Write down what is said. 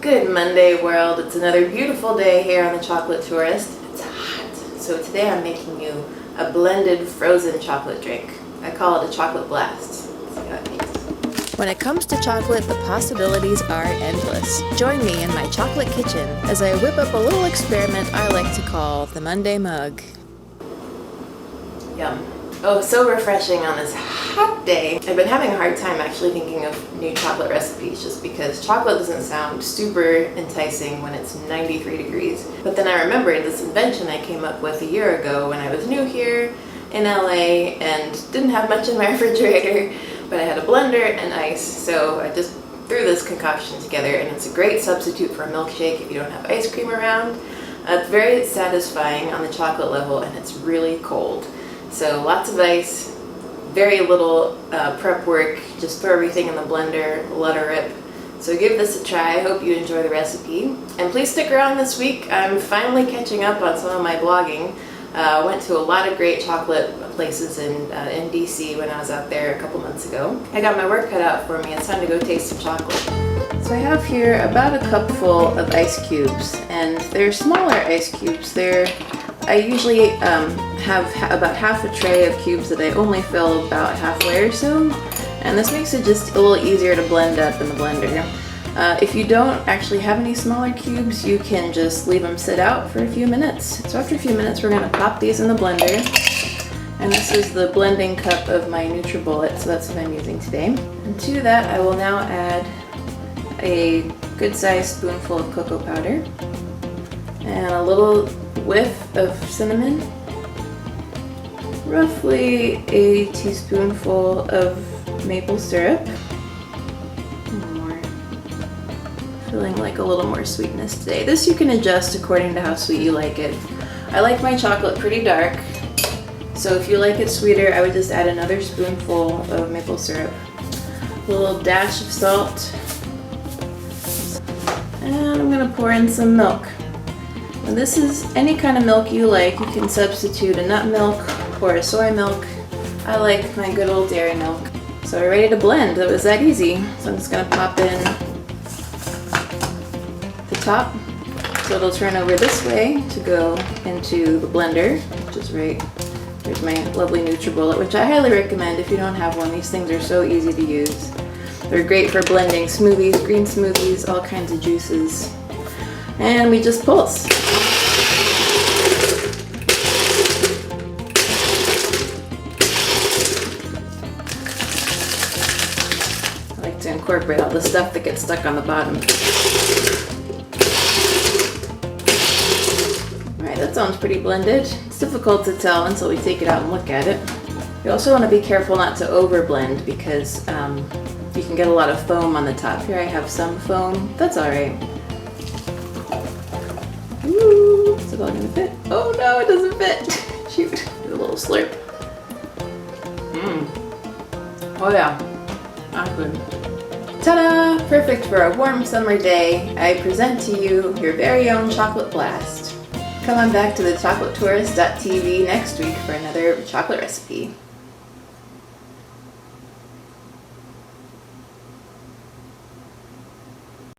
Good Monday, world. It's another beautiful day here on the Chocolate Tourist. It's hot. So today I'm making you a blended frozen chocolate drink. I call it a chocolate blast. Let's see how it tastes. When it comes to chocolate, the possibilities are endless. Join me in my chocolate kitchen as I whip up a little experiment I like to call the Monday Mug. Yum. Oh, so refreshing on this hot day. I've been having a hard time actually thinking of new chocolate recipes just because chocolate doesn't sound super enticing when it's 93 degrees. But then I remembered this invention I came up with a year ago when I was new here in LA and didn't have much in my refrigerator, but I had a blender and ice, so I just threw this concoction together, and it's a great substitute for a milkshake if you don't have ice cream around. It's very satisfying on the chocolate level, and it's really cold. So lots of ice, very little prep work, just throw everything in the blender, let her rip. So give this a try. I hope you enjoy the recipe. And please stick around this week. I'm finally catching up on some of my blogging. Went to a lot of great chocolate places in DC when I was out there a couple months ago. I got my work cut out for me. It's time to go taste some chocolate. So I have here about a cupful of ice cubes, and they're smaller ice cubes. I usually have about half a tray of cubes that I only fill about halfway or so, and this makes it just a little easier to blend up in the blender. If you don't actually have any smaller cubes, you can just leave them sit out for a few minutes. So after a few minutes, we're going to pop these in the blender, and this is the blending cup of my NutriBullet, so that's what I'm using today. And to that, I will now add a good-sized spoonful of cocoa powder and a little whiff of cinnamon, roughly a teaspoonful of maple syrup, feeling like a little more sweetness today. This you can adjust according to how sweet you like it. I like my chocolate pretty dark, so if you like it sweeter, I would just add another spoonful of maple syrup, a little dash of salt, and I'm gonna pour in some milk. Now this is any kind of milk you like. You can substitute a nut milk or a soy milk. I like my good old dairy milk. So we're ready to blend. It was that easy. So I'm just gonna pop in the top, so it'll turn over this way to go into the blender, which is right. There's my lovely NutriBullet, which I highly recommend if you don't have one. These things are so easy to use. They're great for blending smoothies, green smoothies, all kinds of juices. And we just pulse. I like to incorporate all the stuff that gets stuck on the bottom. Alright, that sounds pretty blended. It's difficult to tell until we take it out and look at it. You also want to be careful not to overblend because you can get a lot of foam on the top. Here I have some foam. That's alright. Ooh, is it all gonna fit? Oh no, it doesn't fit. Shoot. Do a little slurp. Oh yeah. That's good. Ta-da! Perfect for a warm summer day. I present to you your very own chocolate blast. Come on back to the chocolatetourist.tv next week for another chocolate recipe.